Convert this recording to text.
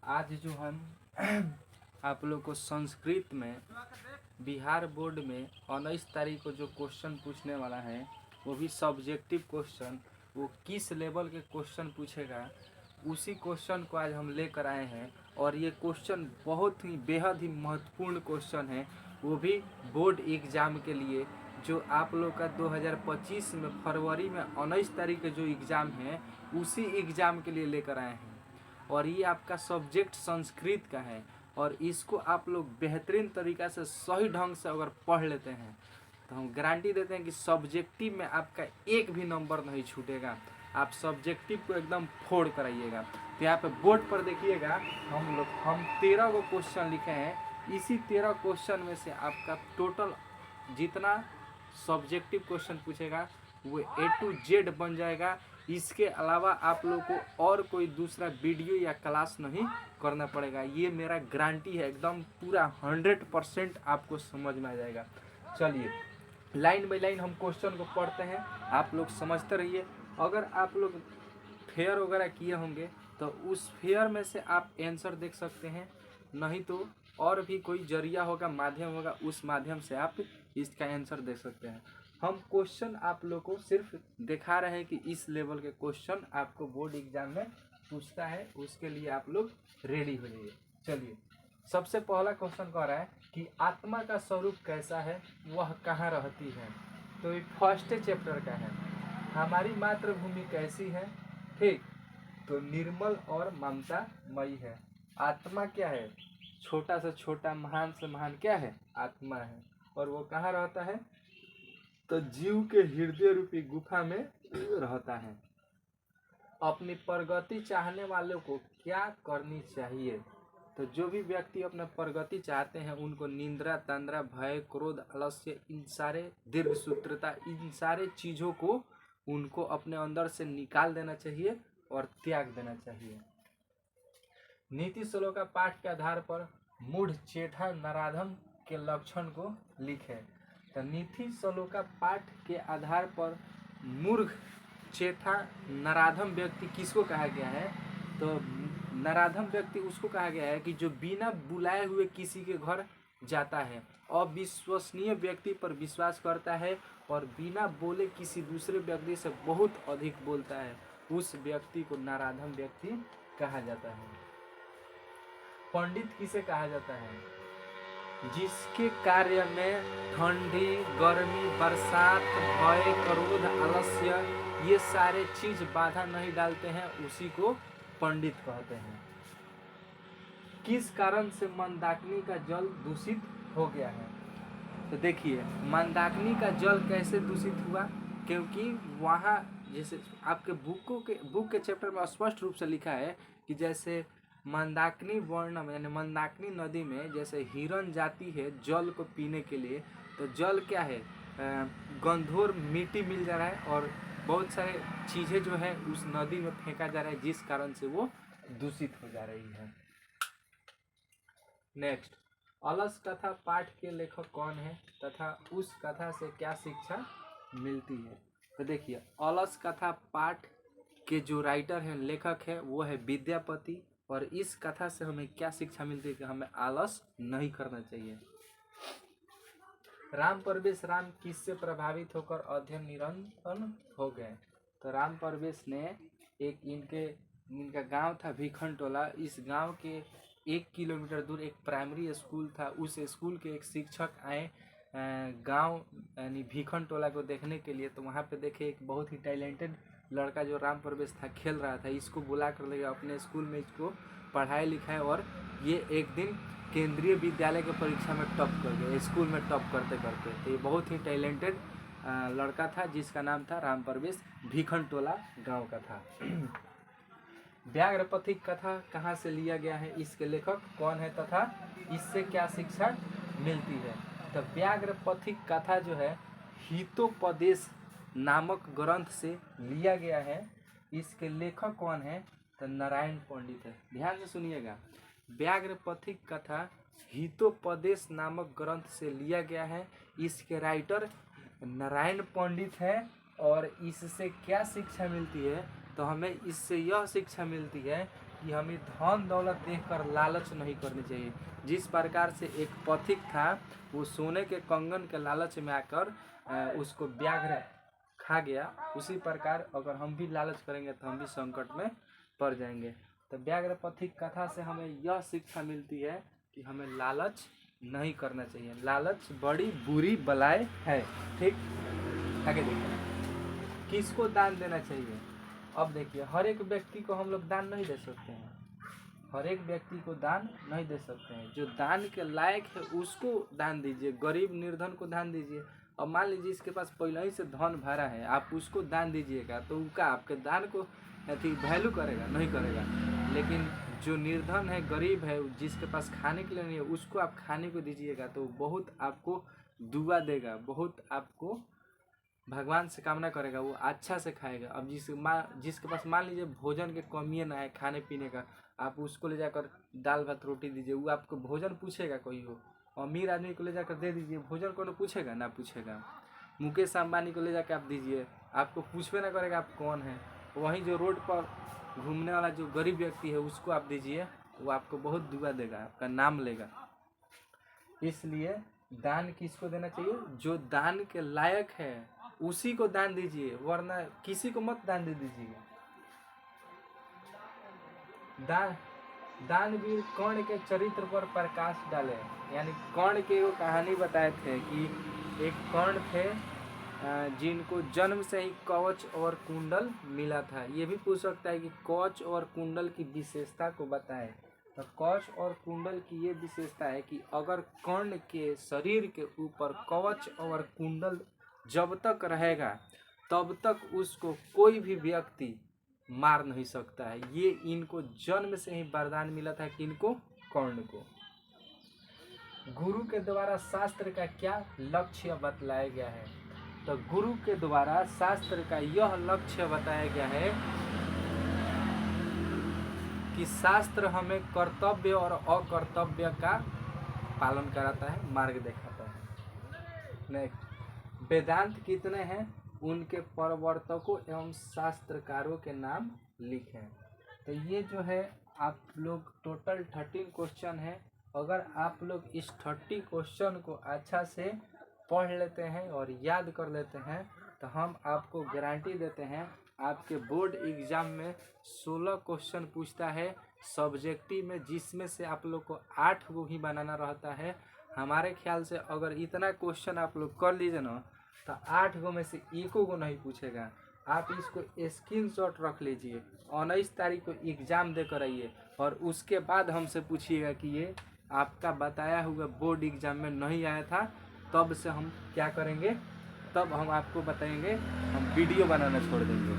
आज जो हम आप लोग को संस्कृत में बिहार बोर्ड में 19 तारीख को जो क्वेश्चन पूछने वाला है वो भी सब्जेक्टिव क्वेश्चन, वो किस लेवल के क्वेश्चन पूछेगा उसी क्वेश्चन को आज हम लेकर आए हैं। और ये क्वेश्चन बहुत ही बेहद ही महत्वपूर्ण क्वेश्चन है, वो भी बोर्ड एग्ज़ाम के लिए जो आप लोग का 2025 में फरवरी में 19 तारीख के जो एग्ज़ाम है उसी एग्ज़ाम के लिए लेकर आए हैं। और ये आपका सब्जेक्ट संस्कृत का है और इसको आप लोग बेहतरीन तरीक़ा से सही ढंग से अगर पढ़ लेते हैं तो हम गारंटी देते हैं कि सब्जेक्टिव में आपका एक भी नंबर नहीं छूटेगा। आप सब्जेक्टिव को एकदम फोड़ कराइएगा। तो यहाँ पे बोर्ड पर देखिएगा हम 13 को क्वेश्चन लिखे हैं। इसी 13 क्वेश्चन में से आपका टोटल जितना सब्जेक्टिव क्वेश्चन पूछेगा वो A to Z बन जाएगा। इसके अलावा आप लोग को और कोई दूसरा वीडियो या क्लास नहीं करना पड़ेगा। ये मेरा गारंटी है, एकदम पूरा 100% आपको समझ में आ जाएगा। चलिए लाइन बाई लाइन हम क्वेश्चन को पढ़ते हैं, आप लोग समझते रहिए। अगर आप लोग फेयर वगैरह किए होंगे तो उस फेयर में से आप आंसर देख सकते हैं, नहीं तो और भी कोई जरिया होगा, माध्यम होगा, उस माध्यम से आप इसका आंसर देख सकते हैं। हम क्वेश्चन आप लोग को सिर्फ दिखा रहे हैं कि इस लेवल के क्वेश्चन आपको बोर्ड एग्जाम में पूछता है, उसके लिए आप लोग रेडी हो जाइए। चलिए सबसे पहला क्वेश्चन कह रहा है कि आत्मा का स्वरूप कैसा है, वह कहाँ रहती है। तो ये फर्स्ट चैप्टर का है। हमारी मातृभूमि कैसी है, ठीक, तो निर्मल और ममतामयी है। आत्मा क्या है, छोटा से छोटा महान से महान क्या है, आत्मा है। और वो कहाँ रहता है, तो जीव के हृदय रूपी गुफा में रहता है। अपनी प्रगति चाहने वालों को क्या करनी चाहिए, तो जो भी व्यक्ति अपना प्रगति चाहते हैं उनको निंद्रा, तंद्रा, भय, क्रोध, आलस्य, इन सारे दीर्घसूत्रता, इन सारे चीज़ों को उनको अपने अंदर से निकाल देना चाहिए और त्याग देना चाहिए। नीति श्लोक का पाठ के आधार पर मूढ़, चेठा, नराधम के लक्षण को लिखें। तो नीति श्लोक का पाठ के आधार पर मूर्ख, चेठा, नराधम व्यक्ति किसको कहा गया है, तो नराधम व्यक्ति उसको कहा गया है कि जो बिना बुलाए हुए किसी के घर जाता है, अविश्वसनीय व्यक्ति पर विश्वास करता है और बिना बोले किसी दूसरे व्यक्ति से बहुत अधिक बोलता है, उस व्यक्ति को नराधम व्यक्ति कहा जाता है। पंडित किसे कहा जाता है, जिसके कार्य में ठंडी, गर्मी, बरसात, भय, क्रोध, आलस्य ये सारे चीज बाधा नहीं डालते हैं, उसी को पंडित कहते हैं। किस कारण से मंदाकिनी का जल दूषित हो गया है, तो देखिए मंदाकिनी का जल कैसे दूषित हुआ, क्योंकि वहाँ जैसे आपके बुक के चैप्टर में स्पष्ट रूप से लिखा है कि जैसे मंदाकिनी वर्णम यानी मंदाकिनी नदी में जैसे हिरण जाती है जल को पीने के लिए, तो जल क्या है, गंधोर मिट्टी मिल जा रहा है और बहुत सारे चीज़ें जो है उस नदी में फेंका जा रहा है, जिस कारण से वो दूषित हो जा रही है। नेक्स्ट, अलस कथा पाठ के लेखक कौन है तथा उस कथा से क्या शिक्षा मिलती है। तो देखिए अलस कथा पाठ के जो राइटर हैं, लेखक है, वो है विद्यापति। और इस कथा से हमें क्या शिक्षा मिलती है कि हमें आलस नहीं करना चाहिए। राम परवेश राम किससे प्रभावित होकर अध्ययन निरंतर हो गए, तो राम परवेश ने एक इनका गांव था भिखनटोला, इस गांव के 1 किलोमीटर दूर एक प्राइमरी स्कूल था। उस स्कूल के एक शिक्षक आए गांव यानी भिखनटोला को देखने के लिए, तो वहाँ पे देखे एक बहुत ही टैलेंटेड लड़का जो राम परवेश था खेल रहा था, इसको बुला कर ले गया अपने स्कूल में, इसको पढ़ाई लिखाई और ये एक दिन केंद्रीय विद्यालय के परीक्षा में टॉप कर गया, स्कूल में टॉप करते करते। तो ये बहुत ही टैलेंटेड लड़का था जिसका नाम था राम परवेश, भिखनटोला गांव का था। व्याघ्रपथिक कथा कहाँ से लिया गया है, इसके लेखक कौन है तथा इससे क्या शिक्षा मिलती है। तो व्याघ्रपथिक कथा जो है हितोपदेश नामक ग्रंथ से लिया गया है। इसके लेखक कौन है, तो नारायण पंडित है। ध्यान से सुनिएगा, व्याघ्रपथिक कथा हितोपदेश नामक ग्रंथ से लिया गया है। इसके राइटर नारायण पंडित है और इससे क्या शिक्षा मिलती है, तो हमें इससे यह शिक्षा मिलती है कि हमें धन दौलत देखकर लालच नहीं करनी चाहिए। जिस प्रकार से एक पथिक था, वो सोने के कंगन के लालच में आकर उसको व्याघ्र खा गया, उसी प्रकार अगर हम भी लालच करेंगे तो हम भी संकट में पड़ जाएंगे। तो व्याघ्र पथिक कथा से हमें यह शिक्षा मिलती है कि हमें लालच नहीं करना चाहिए। लालच बड़ी बुरी बलाय है। ठीक, आगे देखिए किसको दान देना चाहिए। अब देखिए हर एक व्यक्ति को हम लोग दान नहीं दे सकते हैं, हर एक व्यक्ति को दान नहीं दे सकते हैं। जो दान के लायक है उसको दान दीजिए, गरीब निर्धन को दान दीजिए। अब मान लीजिए इसके पास पहले ही से धन भरा है, आप उसको दान दीजिएगा तो उसका आपके दान को वैल्यू करेगा? नहीं करेगा। लेकिन जो निर्धन है, गरीब है, जिसके पास खाने के लिए नहीं है, उसको आप खाने को दीजिएगा तो बहुत आपको दुआ देगा, बहुत आपको भगवान से कामना करेगा, वो अच्छा से खाएगा। अब जिसके पास मान लीजिए भोजन के कमी ना है, खाने पीने का, आप उसको ले जाकर दाल भात रोटी दीजिए, वो आपको भोजन पूछेगा? कोई हो अमीर आदमी को ले जाकर दे दीजिए, भोजन कौन पूछेगा? ना पूछेगा। मुकेश अंबानी को ले जाकर आप दीजिए, आपको पूछबे ना करेगा आप कौन है। वहीं जो रोड पर घूमने वाला जो गरीब व्यक्ति है उसको आप दीजिए, वो आपको बहुत दुआ देगा, आपका नाम लेगा। इसलिए दान किसको देना चाहिए? जो दान के लायक है उसी को दान दीजिए, वरना किसी को मत दान दे दीजिएगा। दानवीर कर्ण के चरित्र पर प्रकाश डाले। यानी कर्ण के वो कहानी बताए थे कि एक कर्ण थे जिनको जन्म से ही कवच और कुंडल मिला था। ये भी पूछ सकता है कि कवच और कुंडल की विशेषता को बताएं। तो कवच और कुंडल की ये विशेषता है कि अगर कर्ण के शरीर के ऊपर कवच और कुंडल जब तक रहेगा तब तक उसको कोई भी व्यक्ति मार नहीं सकता है। ये इनको जन्म से ही वरदान मिला था कि इनको कर्ण को। गुरु के द्वारा शास्त्र का क्या लक्ष्य बतलाया गया है? तो गुरु के द्वारा शास्त्र का यह लक्ष्य बताया गया है कि शास्त्र हमें कर्तव्य और अकर्तव्य का पालन कराता है, मार्ग दिखाता है। नेक्स्ट, वेदांत कितने हैं? उनके प्रवर्तकों एवं शास्त्रकारों के नाम लिखें। तो ये जो है आप लोग टोटल 13 क्वेश्चन है। अगर आप लोग इस 30 क्वेश्चन को अच्छा से पढ़ लेते हैं और याद कर लेते हैं तो हम आपको गारंटी देते हैं आपके बोर्ड एग्जाम में 16 क्वेश्चन पूछता है सब्जेक्टिव में, जिसमें से आप लोग को 8 को ही बनाना रहता है। हमारे ख्याल से अगर इतना क्वेश्चन आप लोग कर लीजिए ना तो 8 गो में से 1 को नहीं पूछेगा। आप इसको स्क्रीनशॉट रख लीजिए, 19 तारीख को एग्ज़ाम देकर आइए और उसके बाद हमसे पूछिएगा कि ये आपका बताया हुआ बोर्ड एग्ज़ाम में नहीं आया था। तब से हम क्या करेंगे, तब हम आपको बताएंगे, हम वीडियो बनाना छोड़ देंगे।